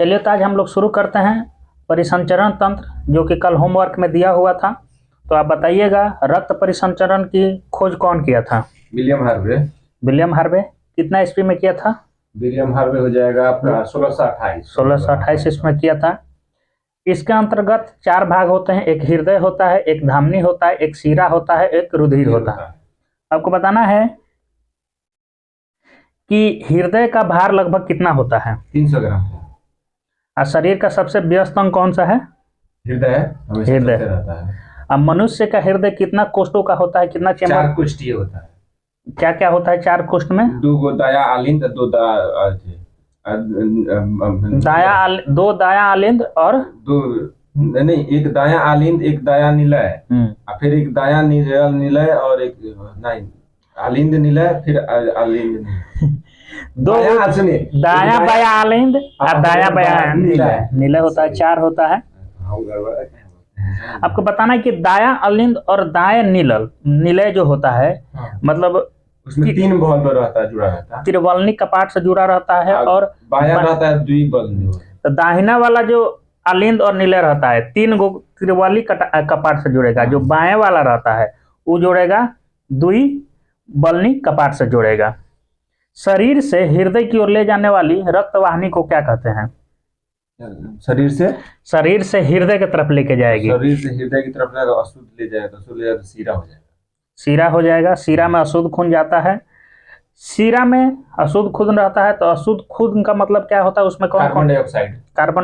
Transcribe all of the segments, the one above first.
चलिए तो आज हम लोग शुरू करते हैं परिसंचरण तंत्र, जो कि कल होमवर्क में दिया हुआ था। तो आप बताइएगा, रक्त परिसंचरण की खोज कौन किया था? William Harvey. William Harvey. कितना ईस्वी में किया था? विलियम हार्वे हो जाएगा आपका 1628। 1628 ईस्वी में किया था। इसके अंतर्गत 4 भाग होते हैं। एक हृदय होता है, एक धमनी होता है, एक शिरा होता है, एक रुधिर होता है। आपको बताना है कि हृदय का भार लगभग कितना होता है? 300 ग्राम। और शरीर का सबसे व्यस्त अंग कौन सा है? हृदय हमेशा हृदय चलते रहता है। अब मनुष्य का हृदय कितना कोष्ठों का होता है? कितना चेम्बर? 4 कुष्ठीय होता है। क्या क्या होता है 4 कोष्ठ में? 2 दाया आलिंद, 2 दो दाया आलिंद और 2 नहीं, 1 दाया आलिंद, 1 दाया निलय, और फिर 1 दाया निलय और एक नहीं आलिंद निलय, फिर आलिंद निलय। दो दाया बाया आलिंद और दाया बाया निलय। निलय होता है, 4 होता है। आपको बताना है कि दाया आलिंद और दाया निलय जो होता है, मतलब उसमें 3 बॉल रहता है, जुड़ा रहता है। त्रिवलनी कपाट से जुड़ा रहता है और बाया रहता है द्विबलनी। तो दाहिना वाला जो आलिंद और निलय रहता है 3 गो त्रिवलनी कपाट से जुड़ेगा। जो बाएं वाला रहता है वो जुड़ेगा द्विबलनी कपाट से जुड़ेगा। शरीर से हृदय की ओर ले जाने वाली रक्त वाहिनी को क्या कहते हैं? शरीर से हृदय की तरफ लेके जाएगी। शरीर से हृदय की तरफ अशुद्ध ले जाएगा, अशुद्ध ले जाएगा तो सीरा हो जाएगा। सीरा हो जाएगा। सीरा में अशुद्ध खून जाता है। सीरा में अशुद्ध खून रहता है तो अशुद्ध खून का मतलब क्या होता है? उसमें कार्बन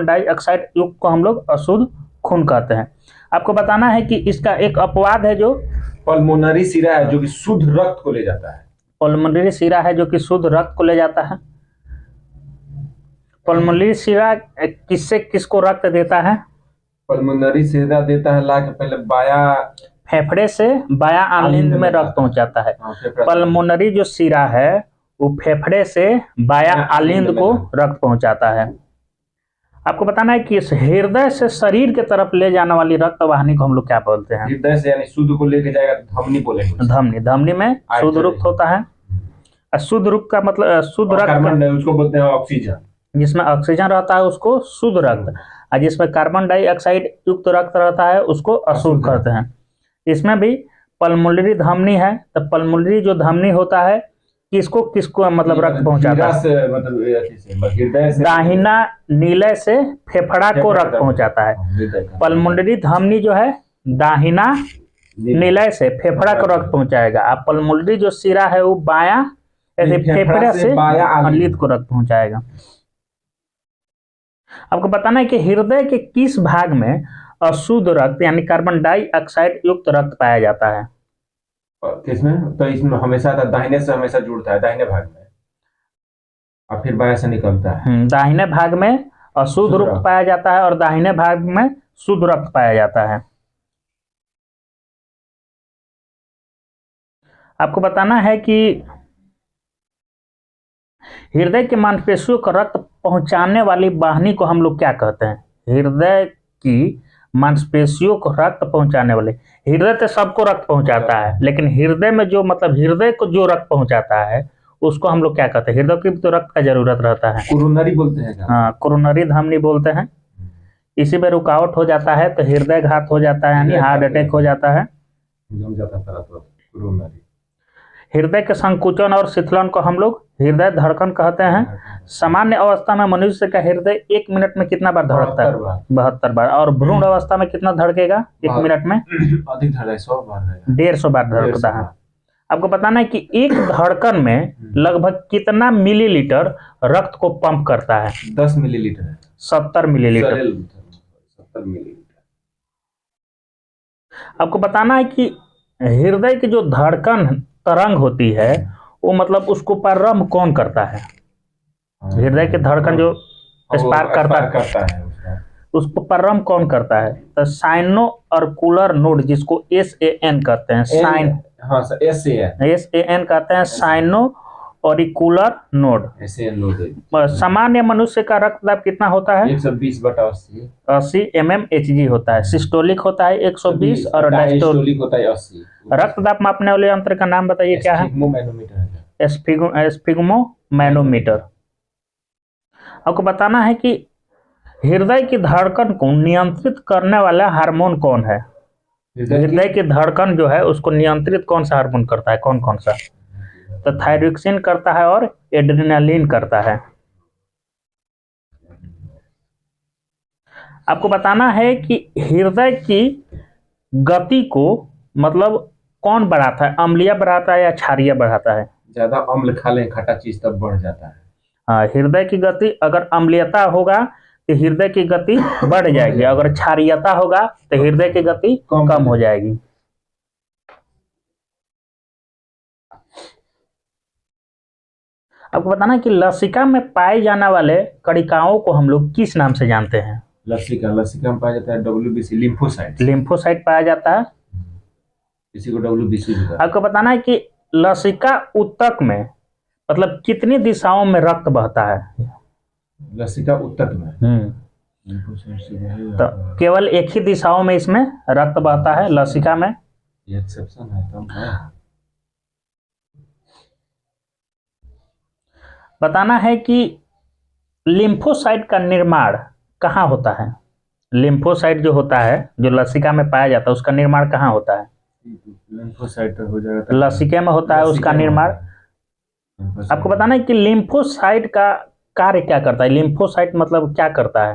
डाइऑक्साइड युक्त को हम लोग अशुद्ध खून कहते हैं। आपको बताना है कि इसका एक अपवाद है जो पल्मोनरी सीरा है, जो कि शुद्ध रक्त को ले जाता है। पल्मोनरी सीरा है जो कि शुद्ध रक्त को ले जाता है। पल्मोनरी सीरा किसको रक्त देता है? पल्मोनरी सीरा देता है ला के पहले बाया फेफड़े से बाया आलिंद में रक्त पहुंचाता है। पल्मोनरी जो सीरा है वो फेफड़े से बाया आलिंद को रक्त पहुंचाता है। आपको बताना है कि इस हृदय से शरीर के तरफ ले जाने वाली रक्त वाहिनी को हम लोग क्या बोलते हैं? हृदय से यानी शुद्ध को लेके जाएगा तो धमनी बोलेंगे। धमनी में शुद्ध रक्त होता है। शुद्ध रक्त का मतलब शुद्ध रक्त, उसको बोलते हैं ऑक्सीजन। जिसमें ऑक्सीजन रहता है उसको शुद्ध रक्त, और जिसमें कार्बन डाइऑक्साइड युक्त रक्त रहता है उसको अशुद्ध कहते हैं। इसमें भी पल्मोनरी धमनी है, तो पल्मोनरी जो धमनी होता है किसको मतलब रक्त पहुंचाता है? हृदय से दाहिना निलय से फेफड़ा को रक्त पहुंचाता है। पल्मोनरी धमनी जो है दाहिना निलय से फेफड़ा को रक्त पहुंचाएगा। अब पल्मोनरी जो सिरा है वो बाया फेफड़े से आलिंद को रक्त पहुंचाएगा। आपको बताना है कि हृदय के किस भाग में अशुद्ध रक्त यानी कार्बन डाइऑक्साइड युक्त रक्त पाया जाता है? किसमें? तो इसमें हमेशा दाहिने से हमेशा जुड़ता है, दाहिने भाग में, और फिर बाएं से निकलता है। दाहिने भाग में अशुद्ध रक्त पाया जाता है और दाहिने भाग में शुद्ध रक्त पाया जाता है। आपको बताना है कि हृदय के मांसपेशियों को रक्त पहुंचाने वाली वाहिनी को हम लोग क्या कहते हैं? हृदय की मांसपेशियों को रक्त पहुंचाने वाले, हृदय तो सबको रक्त पहुंचाता है, लेकिन हृदय में जो मतलब हृदय को जो रक्त पहुंचाता है उसको हम लोग क्या कहते हैं? हृदय की भी तो रक्त का जरूरत रहता है। कोरोनरी बोलते हैं। हाँ, कोरोनरी धमनी बोलते हैं। इसी में रुकावट हो जाता है तो हृदय घात हो जाता है, यानी हार्ट अटैक हो जाता है। हृदय के संकुचन और शीतलन को हम लोग हृदय धड़कन कहते हैं। सामान्य अवस्था में मनुष्य का हृदय 1 मिनट में कितना बार धड़कता है? 72 बार। और भ्रूण अवस्था में कितना धड़केगा 1 मिनट में? अधिक धड़केगा, 150 बार धड़कता है। आपको बताना है कि एक धड़कन में लगभग कितना मिलीलीटर रक्त को पंप करता है? 10 मिलीलीटर। 70 मिलीलीटर। आपको बताना है कि हृदय की जो धड़कन तरंग होती है वो मतलब उसको प्रारंभ कौन करता है? हृदय की धड़कन जो स्पार्क करता है उसको प्रारंभ कौन करता है? तो साइनो ऑर्कुलर नोड, जिसको SAN कहते हैं, SAN कहते हैं, साइनो ऑरिकुलर नोड। सामान्य मनुष्य का रक्तदाब कितना होता है? 120/80 mmHg होता है। सिस्टोलिक होता है 120 और डायस्टोलिक होता है 80। रक्तदाब मापने वाले यंत्र का नाम बताइए, क्या है? स्फिग्मोमैनोमीटर। आपको बताना है कि हृदय की धड़कन को नियंत्रित करने वाला हार्मोन कौन है? हृदय की धड़कन जो है उसको नियंत्रित कौन सा हार्मोन करता है, कौन कौन सा? तो थायरोक्सिन करता है और एड्रेनालिन करता है। आपको बताना है कि हृदय की गति को मतलब कौन बढ़ाता है, अम्लीय बढ़ाता है या क्षारीय बढ़ाता है? ज्यादा अम्ल खा लें खट्टा चीज तब बढ़ जाता है। हाँ, हृदय की गति अगर अम्लीयता होगा तो हृदय की गति बढ़ जाएगी, अगर क्षारीयता होगा तो हृदय की गति कम हो जाएगी। आपको बताना है कि लसिका में पाए जाने वाले कणिकाओं को हम लोग किस नाम से जानते हैं? लसिका में पाया जाता है WBC, लिम्फोसाइट। लिम्फोसाइट पाया जाता है, इसी को WBC। आपको बताना है कि लसिका ऊतक में मतलब कितनी दिशाओं में रक्त बहता है? लसिका ऊतक में तो केवल एक ही दिशाओं में इसमें रक्त बहता है लसिका में। ये एक्सेप्शन है, कम है। बताना है कि लिम्फोसाइट का निर्माण कहाँ होता है? लिम्फोसाइट जो होता है जो लसिका में पाया जाता है उसका निर्माण कहाँ होता है? लिम्फोसाइट हो जाएगा लसिका में होता है उसका निर्माण। आपको बताना है कि लिम्फोसाइट का कार्य क्या करता है? लिम्फोसाइट मतलब क्या करता है?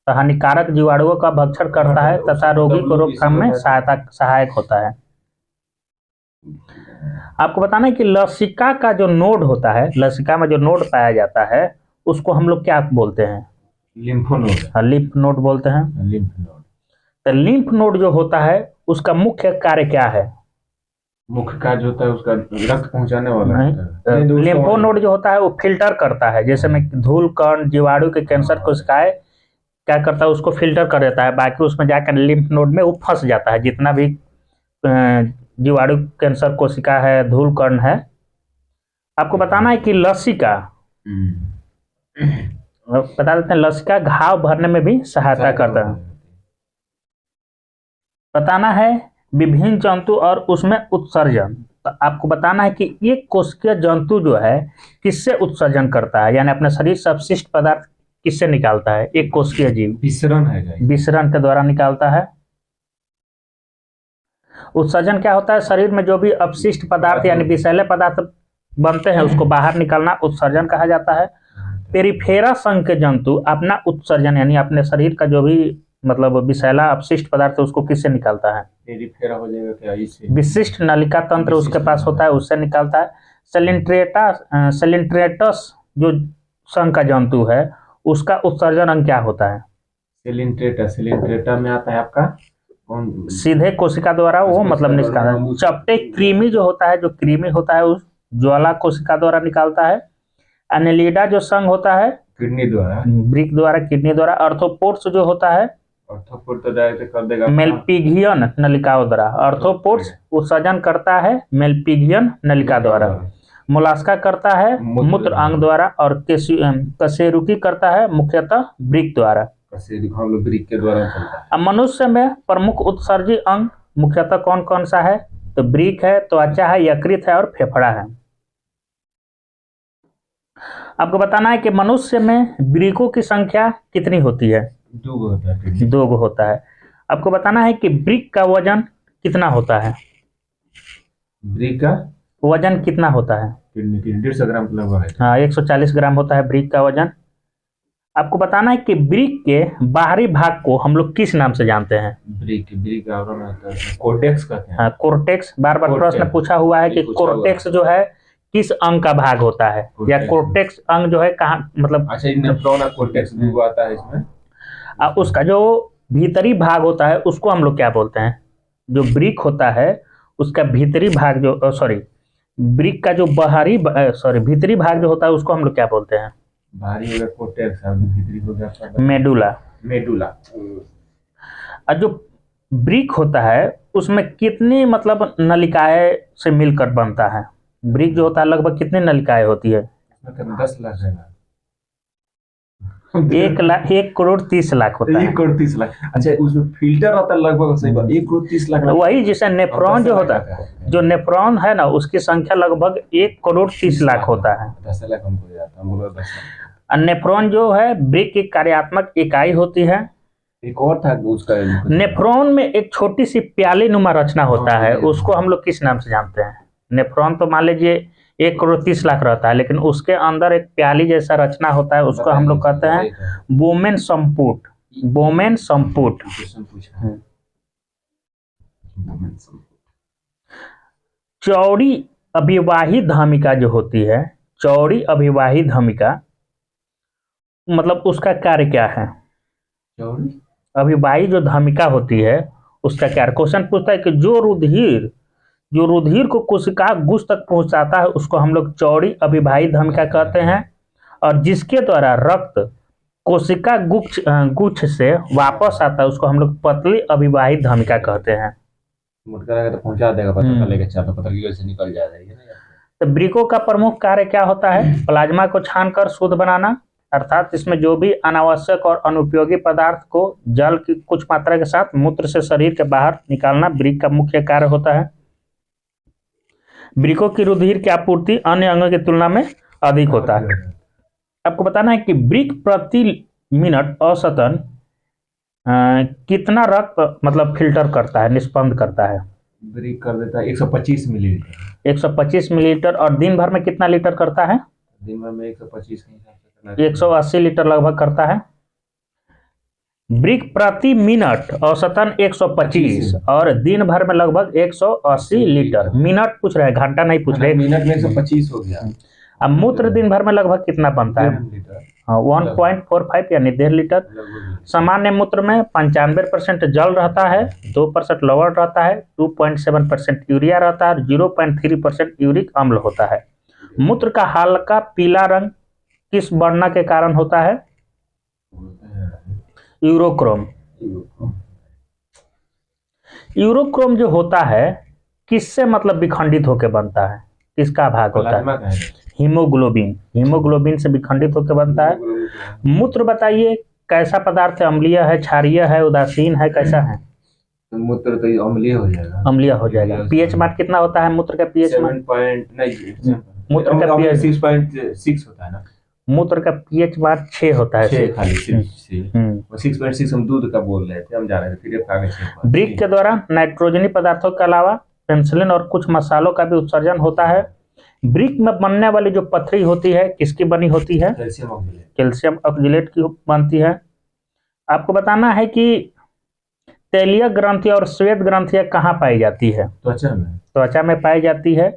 तो हानिकारक जीवाणुओं का भक्षण करता है तथा रोगी को रोकथाम में सहायक होता है। आपको बताना है कि लसिका का जो नोड होता है, लसिका में जो नोड पाया जाता है उसको हम लोग क्या बोलते हैं? लिम्फोनोड। हाँ, लिम्फ नोड बोलते हैं। Lymph node. तो लिम्फ नोड जो होता है उसका मुख्य कार्य क्या है? मुख्य कार्य होता है उसका रक्त पहुंचाने वाला होता है। लिम्फो नोड जो होता है वो फिल्टर करता है, जैसे में धूल कण जीवाणु के कैंसर कोशिकाएं क्या करता है उसको फिल्टर कर देता है, बाकी उसमें जाकर लिम्फ नोड में वो फंस जाता है। जितना भी जीवाणु कैंसर कोशिका है, धूल कण है। आपको बताना है कि लसिका बता देते हैं लसिका घाव भरने में भी सहायता करता है। बताना है विभिन्न जंतु और उसमें उत्सर्जन। तो आपको बताना है कि एक कोशिकीय जंतु जो है किससे उत्सर्जन करता है, यानी अपने शरीर से अपशिष्ट पदार्थ किससे निकालता है? एक कोशिकीय जीव विसरण है, विसरण के द्वारा निकालता है। उत्सर्जन क्या होता है? शरीर में जो भी अपशिष्ट पदार्थ यानी विषैले पदार्थ बनते हैं उसको बाहर निकालना उत्सर्जन कहा जाता है। पेरिफेरा संघ के जंतु अपना उत्सर्जन यानी अपने शरीर का जो भी मतलब विषैला अपशिष्ट पदार्थ उसको किससे निकालता है? पेरिफेरा हो जाएगा क्या? इससे विशिष्ट नलिका तंत्र उसके पास होता है, उससे निकालता है। सेलिन्ट्रेटस जो संघ का जंतु है उसका उत्सर्जन अंग क्या होता है? सेलिन्ट्रेटा में आता है आपका कौन? सीधे कोशिका द्वारा वो मतलब निकालता है। चपटे कृमि जो होता है, जो कृमि होता है उस ज्वाला कोशिका द्वारा निकालता है। एनेलिडा जो संघ होता है किडनी द्वारा, ब्रिक द्वारा, किडनी द्वारा। अर्थोपोड्स जो होता है अर्थोपोड तो डायरेक्ट कर देगा मेलपिगियन नलिकाओं द्वारा। अर्थोपोड्स उत्सर्जन करता है मेलपिगियन नलिका द्वारा। मोलास्का करता है मूत्र अंग द्वारा और कशेरुकी करता है मुख्यतः ब्रिक द्वारा। हम लोग ब्रिक के द्वारा चलता है। अब मनुष्य में प्रमुख उत्सर्जी अंग मुख्यतः कौन कौन सा है? तो ब्रिक है, त्वचा है, यकृत है और फेफड़ा है। आपको बताना है कि मनुष्य में ब्रिकों की संख्या कितनी होती है? 2 होता है। 2 होता है। आपको बताना है कि ब्रिक का वजन कितना होता है? ब्रिक का वजन कितना होता है? 150 ग्राम लगभग है। हाँ, 140 ग्राम होता है ब्रिक का वजन। आपको बताना है कि ब्रिक के बाहरी भाग को हम लोग किस नाम से जानते हैं? ब्रिक आवरण होता है, कोर्टेक्स कहते हैं। हाँ, कोर्टेक्स। बार बार प्रश्न पूछा हुआ है कि कोर्टेक्स जो है किस अंग का भाग होता है, या कोर्टेक्स अंग जो है कहाँ मतलब? अच्छा, नेफ्रॉन और कोर्टेक्स दो आता है इसमें। उसका जो भीतरी भाग होता है उसको हम लोग क्या बोलते हैं? जो ब्रिक होता है उसका भीतरी भाग जो ब्रिक का जो भीतरी भाग जो होता है उसको हम लोग क्या बोलते हैं? बाहरी होगा कोर्टेक्स, भीतरी होगा मेडुला। और जो ब्रिक होता है उसमें कितनी मतलब नलिकाएं से मिलकर बनता है? ब्रिक जो होता है लगभग कितनी नलिकाएं होती है? 10 लाख है ना? 1 करोड़ 30 लाख होता है। 1 करोड़ 30 लाख। अच्छा, उसमें फिल्टर आता है लगभग सही बात 1 करोड़ 30 लाख। वही जैसे नेफ्रॉन जो होता है, जो नेफ्रॉन है ना उसकी संख्या लगभग 1 करोड़ 30 लाख होता है। 10 लाख हमको याद था, नेफ्रॉन जो है ब्रिक की कार्यात्मक इकाई होती है। एक और था उसका नेफ्रॉन में एक छोटी सी प्याली नुमा रचना होता है, हाँ, उसको हम लोग किस नाम से जानते हैं? नेफ्रॉन तो मान लीजिए 1 करोड़ 30 लाख रहता है, लेकिन उसके अंदर एक प्याली जैसा रचना होता है, उसको हम लोग कहते हैं बोमेन संपुट। बोमेन संपुट। चौड़ी अभिवाही धमिका जो होती है, चौड़ी अभिवाही धमिका मतलब उसका कार्य क्या है? अभिवाही जो धमिका होती है उसका क्या? क्वेश्चन पूछता है कि जो रुधिर को कोशिका गुच्छ तक पहुंचाता है उसको हम लोग चौड़ी अभिवाही धमिका कहते हैं, और जिसके द्वारा रक्त कोशिका गुच्छ से वापस आता है उसको हम लोग पतली अभिवाही धमिका कहते हैं। मोटका तो पहुंचा देगा, पता लेके चलो पतली से निकल जाएगा। तो ब्रिको का प्रमुख कार्य क्या होता है? प्लाज्मा को छानकर शुद्ध बनाना, अर्थात इसमें जो भी अनावश्यक और अनुपयोगी पदार्थ को जल की कुछ मात्रा के साथ मूत्र से शरीर के बाहर निकालना ब्रिक का मुख्य कार्य होता है। ब्रिकों की रुधिर की आपूर्ति अन्य अंगों की तुलना में अधिक होता है। आपको बताना है कि ब्रिक प्रति मिनट औसतन कितना रक्त मतलब फिल्टर करता है, निष्पन्द करता है? ब्रिक कर देता है 125 मिलीलीटर। 125 मिलीलीटर। और दिन भर में कितना लीटर करता है? दिन भर में 125 180 लीटर लगभग करता है। ब्रिक प्रति मिनट औसतन 125 और दिन भर में लगभग 180 लीटर। मिनट पूछ रहे हैं, घंटा नहीं पूछ रहे। मिनट में 125 हो गया। अब मूत्र दिन भर में लगभग कितना बनता है? 1.45 यानी 1.5 लीटर। सामान्य मूत्र में 95% जल रहता है, 2% लवण रहता है, 2.7% यूरिया रहता है और 0.3% यूरिक अम्ल होता है। मूत्र का हल्का पीला रंग किस वर्ण के कारण होता है? यूरोक्रोम। यूरोक्रोम जो होता है किससे मतलब विखंडित होकर बनता है? किसका भाग होता है? हीमोग्लोबिन। हीमोग्लोबिन से विखंडित होकर बनता है। मूत्र बताइए कैसा पदार्थ है? अम्लीय है, क्षारीय है, उदासीन है, कैसा है? मूत्र तो अम्लीय हो जाएगा। अम्लीय हो जाएगा। पीएच मान कितना होता है मूत्र का? पीएच मान मूत्र का पीएच 6.6 होता है ना। मूत्र का पीएच मान 6 होता है। 6.6 हम दूध का बोल रहे थे, हम जा रहे थे फिर आगे। ब्रिक के द्वारा नाइट्रोजनी पदार्थों के अलावा पेनिसिलिन और कुछ मसालों का भी उत्सर्जन होता है। ब्रिक में बनने वाली जो पथरी होती है किसकी बनी होती है? कैल्शियम ऑक्जेलेट की बनती है। आपको बताना है कि तैलीय ग्रंथि और श्वेत ग्रंथियां कहाँ पाई जाती है? त्वचा में पाई जाती है।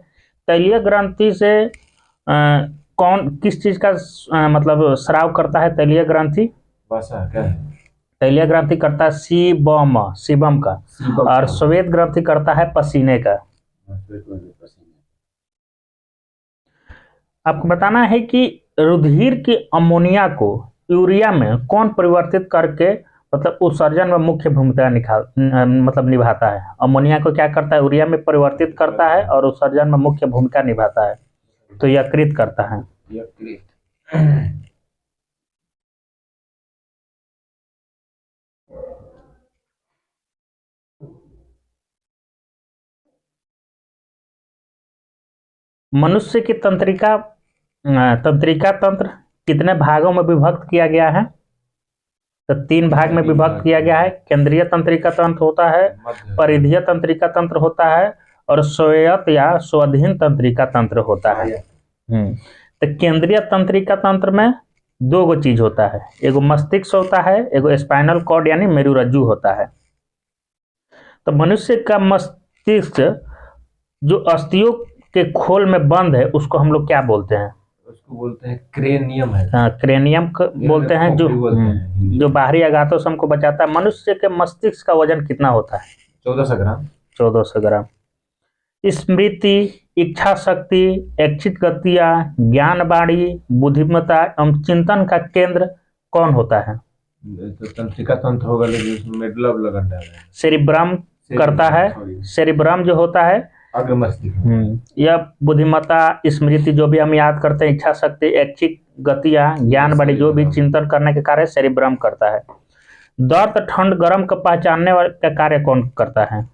तैलीय ग्रंथि से कौन किस चीज का मतलब स्राव करता है? तैलीय ग्रंथि तैलीय ग्रंथि करता है सीबम का, और श्वेत ग्रंथि करता है पसीने का। आपको बताना है कि रुधिर के अमोनिया को यूरिया में कौन परिवर्तित करके मतलब उत्सर्जन में मुख्य भूमिका निभाता है? अमोनिया को क्या करता है? यूरिया में परिवर्तित करता है और उत्सर्जन में मुख्य भूमिका निभाता है। तो यकृत करता है। मनुष्य की तंत्रिका तंत्र कितने भागों में विभक्त किया गया है? तो 3 भाग में विभक्त किया गया है। केंद्रीय तंत्रिका तंत्र होता है, परिधीय तंत्रिका तंत्र होता है और स्वायत्त या स्वाधीन तंत्रिका तंत्र होता है। तो केंद्रीय तंत्रिका तंत्र में 2 चीज होता है, एगो मस्तिष्क होता है, एगो स्पाइनल कॉर्ड यानी मेरुरज्जु होता है। तो मनुष्य का मस्तिष्क जो अस्थियों के खोल में बंद है उसको हम लोग क्या बोलते हैं? उसको बोलते हैं क्रेनियम है। हाँ, क्रेनियम बोलते हैं, जो बाहरी आघातों से हमको बचाता है। मनुष्य के मस्तिष्क का वजन कितना होता है? 1400 ग्राम। 1400 ग्राम। स्मृति, इच्छा शक्ति, ऐच्छिक गतियां, ज्ञानवाणी, बुद्धिमत्ता एवं चिंतन का केंद्र कौन होता है? तो तंत्रिका तंत्र होगा, लेकिन मेडुला लगन है। सेरिब्रम करता है। सेरिब्रम जो होता है यह बुद्धिमत्ता, स्मृति जो भी हम याद करते हैं, इच्छा शक्ति, ऐच्छिक गतियां, ज्ञान बड़ी जो भी चिंतन करने के कार्य सेरिब्रम करता है। दर्द, ठंड, गर्म को पहचानने का कार्य कौन करता है?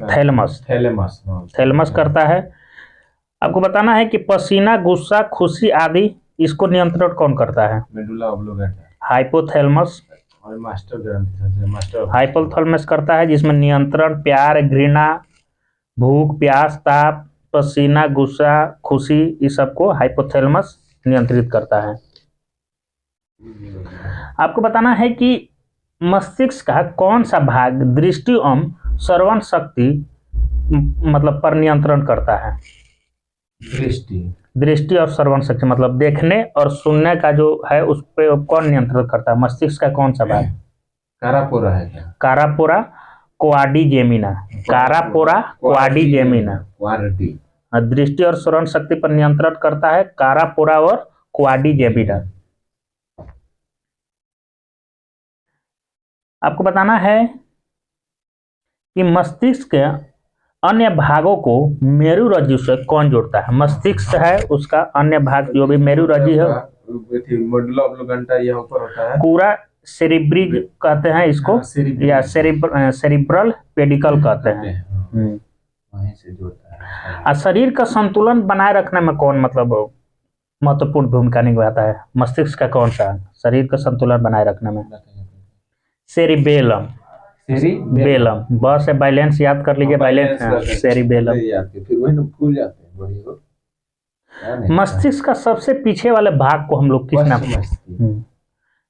थैलेमस करता है। आपको बताना है कि पसीना, गुस्सा, खुशी आदि इसको नियंत्रण कौन करता है? Medulla oblongata hypothalamus. और मास्टर ग्रंथि मास्टर हाइपोथैलेमस करता है जिसमें नियंत्रण, प्यार, घृणा, भूख, प्यास, ताप, पसीना, गुस्सा, खुशी, इस सबको हाइपोथैलेमस नियंत्रित करता है। आपको बताना है कि मस्तिष्क का कौन सा भाग दृष्टि एवं श्रवण शक्ति मतलब पर नियंत्रण करता है? दृष्टि और श्रवण शक्ति मतलब देखने और सुनने का जो है उस पे कौन नियंत्रण करता है? मस्तिष्क का कौन सा भाग? कारापोरा है क्या? कारापोरा क्वाड्रिजेमिना। कारापोरा क्वाड्रिजेमिना दृष्टि और श्रवण शक्ति पर नियंत्रण करता है, कारापोरा और क्वाड्रिजेमिना। आपको बताना है कि मस्तिष्क के अन्य भागों को मेरुरज्जु से कौन जोड़ता है? मस्तिष्क है उसका अन्य भाग जो भी मेरुरज्जु है, मेडुला ऑब्लोंगेटा ये ऊपर होता है, पूरा सेरिब्रिज कहते हैं इसको, या सेरिब्रल पेडिकल कहते हैं। वहीं से जोड़ता है। और शरीर का संतुलन बनाए रखने में कौन मतलब महत्वपूर्ण भूमिका निभाता है? मस्तिष्क का कौन सा शरीर का संतुलन बनाए रखने में? सेरिबेलम। बेलम बस से बैलेंस याद कर लीजिए, बैलेंस सेरिबेलम। फिर वही ना भूल जाते हैं बड़ी। मस्तिष्क का सबसे पीछे वाले भाग को हम लोग किस नाम?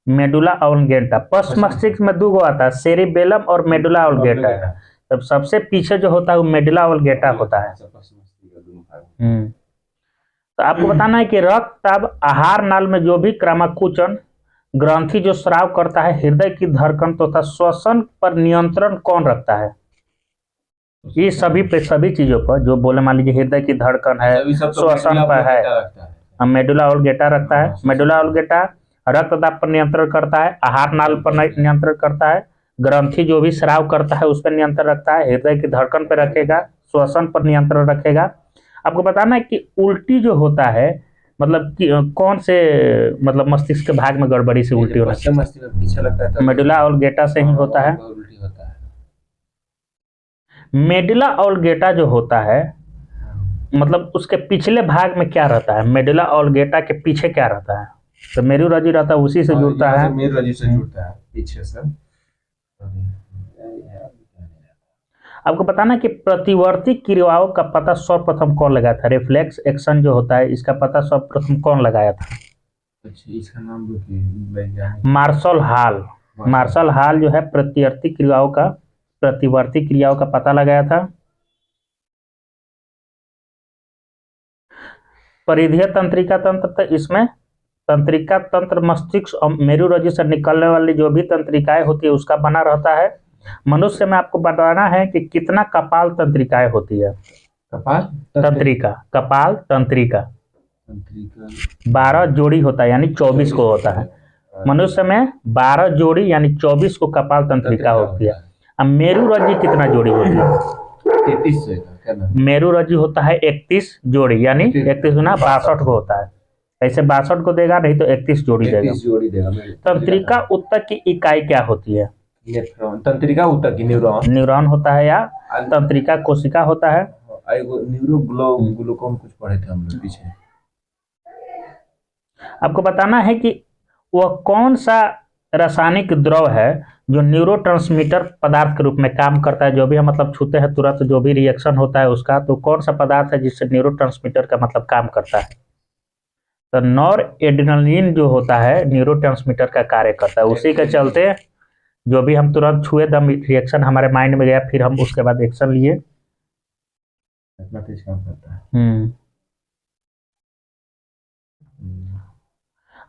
Medulla oblongata. पश्च मस्तिष्क में दो आता है, सेरिबेलम और मेडुला ऑब्लोंगेटा। तब सबसे पीछे जो होता है वो मेडुला ऑब्लोंगेटा होता है। तो आपको बताना है कि रक्त तब आहार नाल में जो भी क्रमाकुचन ग्रंथि जो स्राव करता है, हृदय की धड़कन तथा श्वसन पर नियंत्रण कौन रखता है? ये सभी चीजों पर जो बोले, मान लीजिए हृदय की धड़कन है, श्वसन पर है, मेडुला ऑब्लोंगेटा रखता है। मेडुला ऑब्लोंगेटा रक्तदाब पर नियंत्रण करता है, आहार नाल पर नियंत्रण करता है, ग्रंथि जो भी स्राव करता है उस पर नियंत्रण रखता है, हृदय की धड़कन पर रखेगा, श्वसन पर नियंत्रण रखेगा। आपको बताना है कि उल्टी जो होता है मतलब कि कौन से मतलब मस्तिष्क के भाग में गड़बड़ी से उल्टी होना? पीछे लगता है मेडुला ऑब्लोंगेटा से ही होता है। मेडुला ऑब्लोंगेटा जो होता है मतलब उसके पिछले भाग में क्या रहता है? मेडुला ऑब्लोंगेटा के पीछे क्या रहता है? तो मेरुरज्जु रहता है, उसी से जुड़ता है, मेरुरज्जु से जुड़ता है पीछे से। आपको बताना कि प्रतिवर्ती क्रियाओं का पता सर्वप्रथम कौन लगाया था? रिफ्लेक्स एक्शन जो होता है इसका पता सर्वप्रथम कौन लगाया था? इसका नाम मार्शल हॉल। मार्शल हॉल जो है प्रतिवर्ती क्रियाओं का पता लगाया था। परिधीय तंत्रिका तंत्र, तो इसमें तंत्रिका तंत्र मस्तिष्क और मेरुरज्जु से निकलने वाली जो भी तंत्रिकाएं होती है उसका बना रहता है। मनुष्य में आपको बताना है कि कितना कपाल तंत्रिकाएं होती है? कपाल तंत्रिका 12 जोड़ी होता है, यानी 24 को होता है। मनुष्य में 12 जोड़ी यानी 24 को कपाल तंत्रिका होती है। अब मेरुरज्जु कितना जोड़ी होती है? 33। मेरुरज्जु होता है 31 जोड़ी, यानी 31 गुना 62 को होता है। ऐसे 62 को देगा, नहीं तो 31 जोड़ी देगा। तंत्रिका ऊतक की इकाई क्या होती है? तंत्रिका ऊतक की न्यूरॉन होता है, या तंत्रिका कोशिका होता है। न्यूरोग्लूकोन कुछ पढ़े थे हम लोग पीछे। आपको बताना है कि वह कौन सा रासायनिक द्रव है जो न्यूरोट्रांसमीटर पदार्थ के रूप में काम करता है? जो भी हम मतलब छूते हैं तुरंत जो भी रिएक्शन होता है उसका, तो कौन सा पदार्थ है जिससे न्यूरोट्रांसमीटर का मतलब काम करता है? तो नॉरएड्रेनालिन जो होता है न्यूरोट्रांसमीटर का कार्य करता है। उसी के चलते जो भी हम तुरंत छुए दम रिएक्शन हमारे माइंड में गया, फिर हम उसके बाद एक्शन लिए।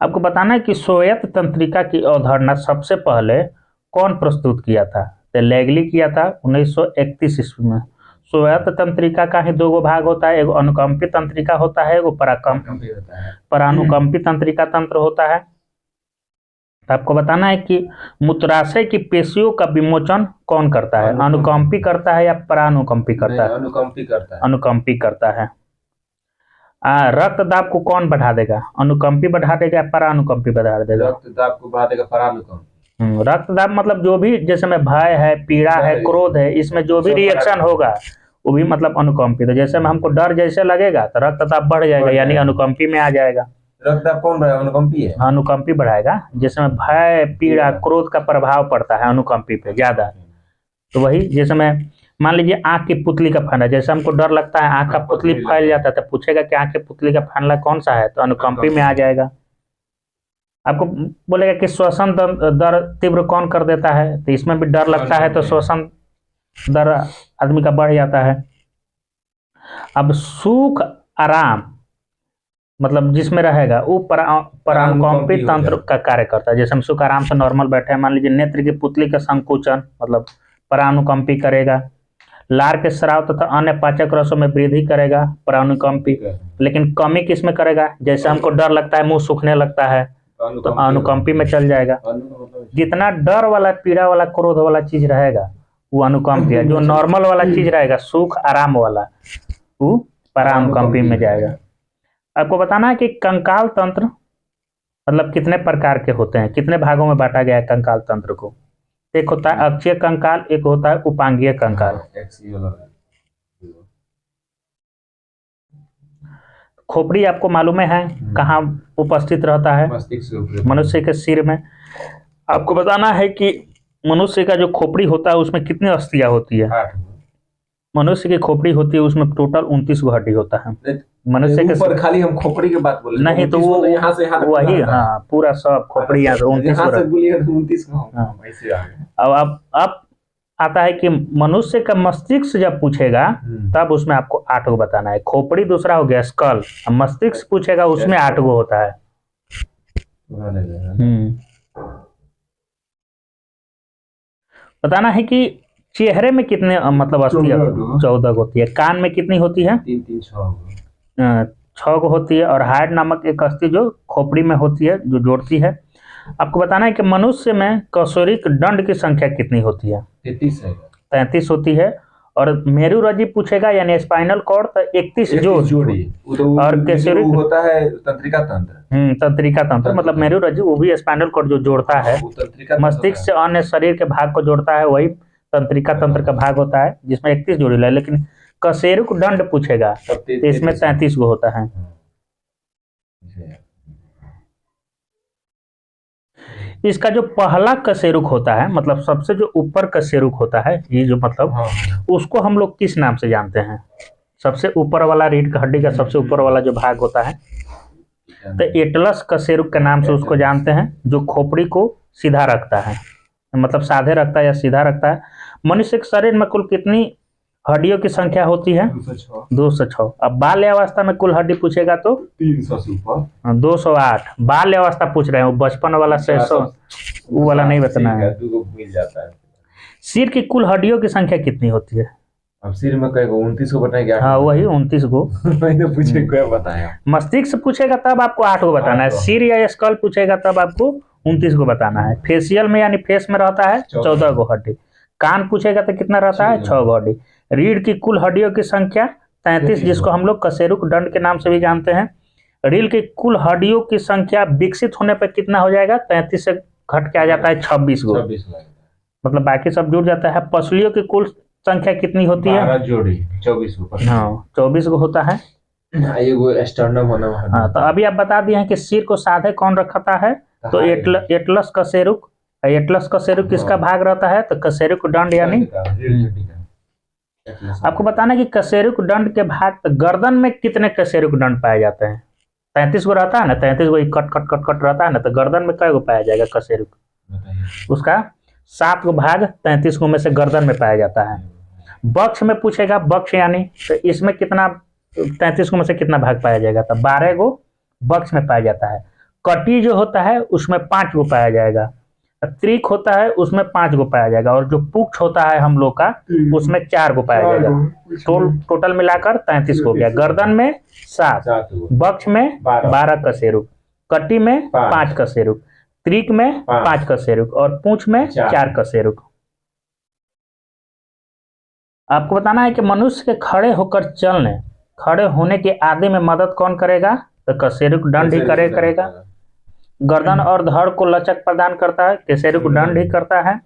आपको बताना है कि स्वायत्त तंत्रिका की अवधारणा सबसे पहले कौन प्रस्तुत किया था? तो लैगली किया था 1931 ईस्वी में। स्वायत्त तंत्रिका का ही दो भाग होता है, एक अनुकंपी तंत्रिका होता है, एक परानुकंपी तंत्रिका तंत्र होता है। तो आपको बताना है कि मूत्राशय की पेशियों का विमोचन कौन करता है? अनुकंपी करता है या परानुकंपी करता है? अनुकंपी करता है। रक्तदाब को कौन बढ़ा देगा? अनुकंपी बढ़ा देगा या परानुकंपी बढ़ा देगा? रक्तदाब को बढ़ा देगा परानुकंपी। रक्तदाब मतलब जो भी, जैसे में भय है, पीड़ा है, क्रोध है, इसमें जो भी रिएक्शन होगा वो भी मतलब अनुकंपी। तो जैसे में हमको डर जैसे लगेगा तो रक्तदाब बढ़ जाएगा, यानी अनुकंपी में आ जाएगा। रक्तदाब कौन रहा है, अनुकंपी है? अनुकंपी बढ़ाएगा, जिसमें भय पीड़ा क्रोध का प्रभाव पड़ता है अनुकंपी पे ज्यादा। तो वही जैसे मैं मान लीजिए आंख की पुतली का फैलना, जैसे हमको डर लगता है आंख का पुतली फैल जाता है, तो पूछेगा कि आंख की पुतली का फैलना कौन सा है, तो अनुकंपी में आ जाएगा। आपको बोलेगा कि श्वसन दर तीव्र कौन कर देता है, तो इसमें भी डर लगता है तो श्वसन दर आदमी का बढ़ जाता है। अब सुख आराम मतलब जिसमें रहेगा वो परानुकंपी तंत्र का कार्य करता है। जैसे हम सुख आराम से नॉर्मल बैठे हैं, मान लीजिए नेत्र की पुतली का संकुचन मतलब परानुकंपी करेगा। लार के स्राव तथा अन्य पाचक रसों में वृद्धि करेगा परानुकंपी। लेकिन कमी किस में करेगा, जैसे हमको डर लगता है मुंह सूखने लगता है तो अनुकंपी में चल जाएगा। जितना डर वाला पीड़ा वाला क्रोध वाला चीज रहेगा वो अनुकंपी है। जो नॉर्मल वाला चीज रहेगा सुख आराम वाला वो परानुकंपी में जाएगा। आपको बताना है कि कंकाल तंत्र मतलब कितने प्रकार के होते हैं, कितने भागों में बांटा गया है कंकाल तंत्र को। एक होता है अक्षीय कंकाल, एक होता है उपांगीय कंकाल। खोपड़ी आपको मालूम है कहाँ उपस्थित रहता है, मनुष्य के सिर में। आपको बताना है कि मनुष्य का जो खोपड़ी होता है उसमें कितनी अस्थियां होती है। मनुष्य की खोपड़ी होती है उसमें टोटल 29 गो हड्डी होता है। मनुष्य के ऊपर खाली हम खोपड़ी की बात बोले नहीं तो वो यहाँ से वही हाँ पूरा सब खोपड़ी यहाँ से 29 अब आता है कि मनुष्य का मस्तिष्क जब पूछेगा तब उसमें आपको 8 गो बताना है। खोपड़ी दूसरा हो गया स्कल, मस्तिष्क पूछेगा उसमें 8 गो होता है। बताना है कि चेहरे में कितने मतलब अस्थियां 14 होती है। कान में कितनी होती है 6 गो होती है। और हार्ड नामक एक अस्थि जो खोपड़ी में होती है जो जोड़ती है। आपको बताना है कि मनुष्य में कशोरिक दंड की संख्या कितनी होती है 33 होती है। और मेरुरज्जु पूछेगा यानी स्पाइनल कॉर्ड तो 31 जोड़ी। और कशोरिक होता है तंत्रिका तंत्र। तंत्रिका तंत्र मतलब मेरुरज्जु वो भी स्पाइनल कॉर्ड जो जोड़ता है मस्तिष्क से अन्य शरीर के भाग को जोड़ता है, वही तंत्रिका तंत्र का भाग होता है जिसमें 31 जोड़ी है। लेकिन कशेरुक दंड पूछेगा तो इसमें 33 गो होता है। इसका जो पहला कशेरुक होता है मतलब सबसे जो ऊपर कशेरुक होता है ये जो मतलब उसको हम लोग किस नाम से जानते हैं। सबसे ऊपर वाला रीढ़ की हड्डी का सबसे ऊपर वाला जो भाग होता है तो एटलस कशेरुक के नाम से उसको जानते हैं, जो खोपड़ी को सीधा रखता है मतलब साधे रखता है या सीधा रखता है। मनुष्य के शरीर में कुल कितनी हड्डियों की संख्या होती है 206। अब बाल्य अवस्था में कुल हड्डी पूछेगा तो 300 से ऊपर 208। बाल्य अवस्था पूछ रहे हैं, बचपन वाला 600 वो वाला नहीं बताना है। सिर की कुल हड्डियों की संख्या कितनी होती है। अब सिर में कई 29 को बताएंगे। हाँ वही 29 गो। मैंने पूछे क्या बताया। मस्तिष्क पूछेगा तब आपको 8 को बताना है। सिर या स्कल पूछेगा तब आपको 29 को बताना है। फेशियल में यानी फेस में रहता है 14 गो हड्डी। कान पूछेगा तो कितना रहता है 6 गो हड्डी। रीढ़ की कुल हड्डियों की संख्या 33 जिसको हम लोग कशेरुक दंड के नाम से भी जानते हैं। रीढ़ की कुल हड्डियों की संख्या विकसित होने पर कितना हो जाएगा 33 से घट के आ जाता है 26 गो मतलब बाकी सब जुड़ जाता है। पसलियों की कुल संख्या कितनी होती है 12 जोड़ी 24 गो। हाँ 24 गो होता है। हाँ तो अभी आप बता दिए हैं कि सिर को साधे कौन रखता है तो एटलस कशेरुक। एटलस कशेरुक किसका भाग रहता है तो कशेरुक दंड यानी। आपको बताना कि कशेरुक दंड के भाग तो गर्दन में कितने कशेरुक दंड पाए जाते हैं 33 गो रहता है ना। 33 गो कट कट कट कट रहता है ना, तो गर्दन में कई गो पाया जाएगा कशेरुक। उसका 7 गो भाग 33 गो में से गर्दन में पाया जाता है। बक्ष में पूछेगा बक्ष यानी तो इसमें कितना 33 गो में से कितना भाग पाया जाएगा तो 12 गो बक्ष में पाया जाता है। कटी जो होता है उसमें 5 गो पाया जाएगा। त्रिक होता है उसमें 5 गो पाया जाएगा। और जो पुक्ष होता है हम लोग का उसमें 4 गो पाया जाएगा। टोटल मिलाकर 33 हो गया। गर्दन में 7, बक्ष में 12 कशेरुक, कटी में 5 कशेरुक, त्रिक में 5 कशेरुक और पूंछ में 4 कशेरुक। आपको बताना है कि मनुष्य के खड़े होकर चलने खड़े होने के आदि में मदद कौन करेगा तो कशेरुक दंड ही करेगा। गर्दन और धड़ को लचक प्रदान करता है कशेरुक दंड ही करता है।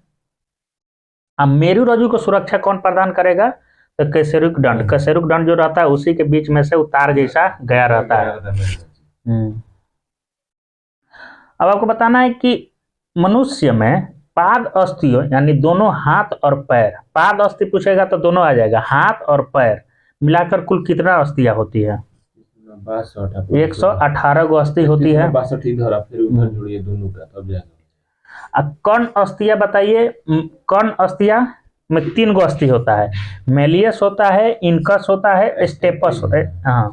अब मेरुरज्जु को सुरक्षा कौन प्रदान करेगा तो कशेरुक दंड। कशेरुक दंड जो रहता है उसी के बीच में से उतार जैसा गया रहता है। अब आपको बताना है कि मनुष्य में पाद अस्थियों यानी दोनों हाथ और पैर, पाद अस्थि पूछेगा तो दोनों आ जाएगा, हाथ और पैर मिलाकर कुल कितना अस्थियां होती है? 118 गो अस्थि होती है। 62 इधर फिर उधर जोड़िए दोनों का तब जाएगा। कर्ण अस्थियां बताइए। कर्ण अस्थियां में 3 गो अस्थि होता है, मेलियस होता है, इनकस होता है, स्टेपस होता है। हाँ,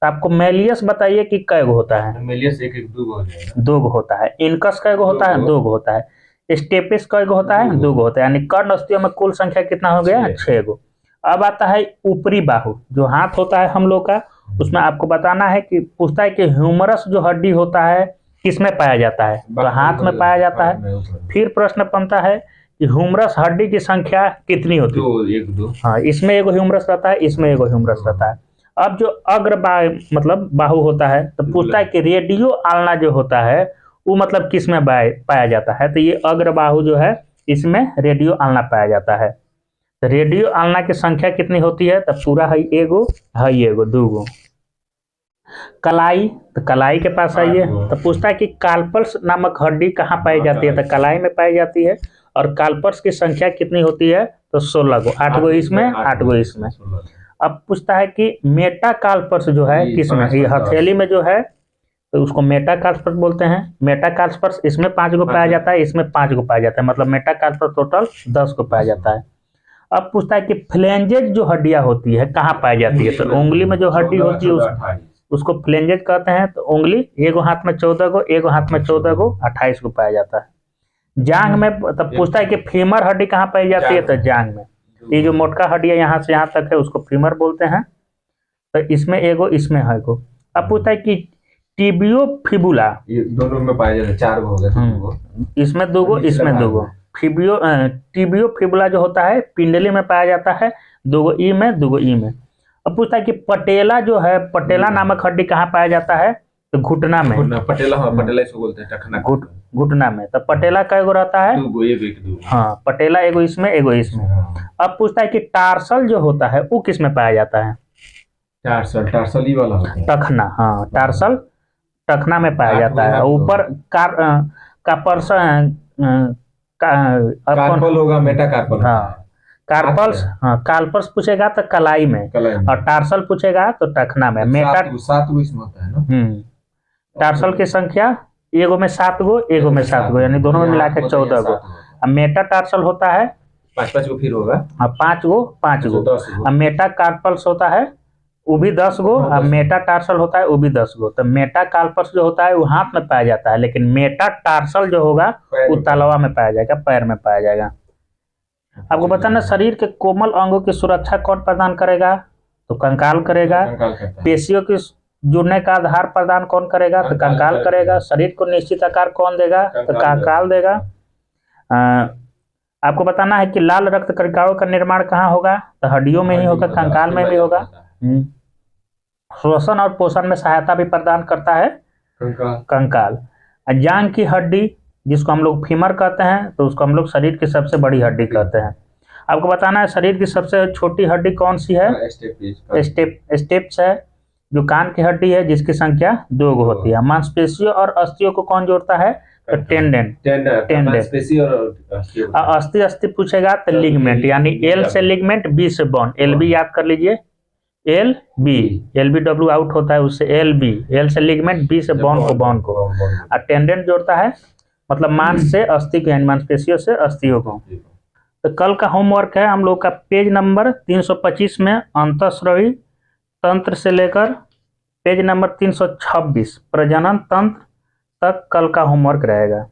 तो आपको मेलियस बताइए कि कै गो होता है? मेलियस 1 2 हो जाएगा। 2 गो होता है। इनकस कै गो होता है? 2 गो होता है। स्टेपिस कै गो होता है? 2 गो होता है। यानी कर्ण अस्थियों में कुल संख्या कितना हो गया? 6 गो। अब आता है ऊपरी बाहु, जो हाथ होता है हम लोग का, उसमें आपको बताना है कि पूछता है कि ह्यूमरस जो हड्डी होता है किसमें पाया जाता है? तो हाथ में पाया जाता है। फिर प्रश्न बनता है कि ह्यूमरस हड्डी की संख्या कितनी होती है? 1 2। हाँ, इसमें एगो ह्यूमरस रहता है, इसमें एगो ह्यूमरस रहता है। अब जो अग्र मतलब बाहु होता है, तो पूछता है कि रेडियो आलना जो होता है वो मतलब किस में पाया जाता है? तो ये अग्र बाहु जो है इसमें रेडियो आलना पाया जाता है। तो रेडियो आलना की संख्या कितनी होती है? तो पूरा है एगो, है एगो, 2 गो। कलाई, तो कलाई के पास आइए, तो पूछता है कि कार्पल्स नामक हड्डी कहाँ पाई जाती है? तो कलाई में पाई जाती है। और कार्पल्स की संख्या कितनी होती है? तो 16 गो, 8 गो इसमें, 8 गो इसमें। अब पूछता है कि मेटाकार्पस जो है किसमें? ये हथेली में जो है तो उसको मेटाकार्पस बोलते हैं। मेटाकार्पस इसमें 5 गो पाया जाता है, इसमें 5 गो पाया जाता है, मतलब मेटाकार्पस टोटल 10 गो पाया जाता है। अब पूछता है कि फ्लेंजेज जो हड्डियां होती है कहाँ पाई जाती है? तो उंगली में जो हड्डी होती है उसको फ्लेंजेज कहते हैं। तो उंगली, एगो हाथ में 14 गो, एगो हाथ में 14 गो, 28 गो पाया जाता है। जांग में तब पूछता है कि फीमर हड्डी कहाँ पाई जाती है? तो जांग में, ये जो मोटका हड्डी है यहाँ से यहाँ तक है उसको फीमर बोलते हैं। तो इसमें एगो, इसमें है गो। अब पूछता है कि टिबियो फिबुला, ये दोनों में पाए जाते हैं, 4 गो हो गए, इसमें 2 गो, इसमें 2 गो। टिबियो फिबुला जो होता है पिंडली में पाया जाता है, 2 गो ई में, 2 गो ई में। अब पूछता है कि पटेला जो है, पटेला नामक हड्डी कहाँ पाया जाता है? तो घुटना में। पटेला, हाँ पटेला इसको बोलते हैं, टखना, घुटना में। तो पटेला कै गो रहता है? 2 गो, 1 2। हाँ, पटेला एगो इसमें, एगो इसमें। अब पूछता है कि टार्सल जो होता है वो किस में पाया जाता है? टार्सल ही वाला होता है, टखना। हाँ, टार्सल टखना में पाया जाता है। ऊपर कार्पल्स होगा, मेटाकार्पल। हाँ, कार्पल्स, हाँ कार्पल्स पूछेगा तो कलाई में, और टार्सल पूछेगा तो टखना में। 7 गो इसमें होता है ना। टार्सल की संख्या एगो में 7 गो, एगो में 7 गो, यानी दोनों में मिलाकर 14 गो। अब मेटा टार्सल होता है 5 गो, फिर होगा 5 गो, 5 गो। अब मेटा कार्पल्स होता है वो भी 10 गो, और मेटा टार्सल होता है वो भी 10 गो। तो मेटा कार्पल्स जो होता है वो हाथ में पाया जाता है, लेकिन मेटा टार्सल जो होगा वो तलवा में पाया जाएगा, पैर में पाया जाएगा। आपको बताना, शरीर के कोमल अंगों की सुरक्षा कौन प्रदान करेगा? तो कंकाल करेगा। पेशियों की जुड़ने का आधार प्रदान कौन करेगा? तो कंकाल करेगा। शरीर को निश्चित आकार कौन देगा? तो कंकाल देगा। आपको बताना है कि लाल रक्त कणिकाओं का निर्माण कहाँ होगा? तो हड्डियों में ही होगा, कंकाल में भी होगा। श्वसन और पोषण में सहायता भी प्रदान करता है कंकाल। जांघ की हड्डी जिसको हम लोग फीमर कहते हैं, तो उसको हम लोग शरीर की सबसे बड़ी हड्डी कहते हैं। आपको बताना है शरीर की सबसे छोटी हड्डी कौन सी है? स्टेप्स है, जो कान की हड्डी है जिसकी संख्या 2 गो होती है। मांसपेशियों और अस्थियों को कौन जोड़ता है? तो टेंडेन। अस्थि पूछेगा तो लिगमेंट, यानी एल से लिगमेंट, बी से बॉन्ड। एलबी याद कर लीजिए, एलबीडब्ल्यू आउट होता है उससे एलबी, एल से लिगमेंट, बी से बॉन्ड को। और टेंडेंट जोड़ता है मतलब मांस से अस्थि को, यानी मांसपेशियों से अस्थियों को। तो कल का होमवर्क है हम लोग का पेज नंबर 325 में अंतःस्रावी तंत्र से लेकर पेज नंबर 326 प्रजनन तंत्र तक कल का होमवर्क रहेगा।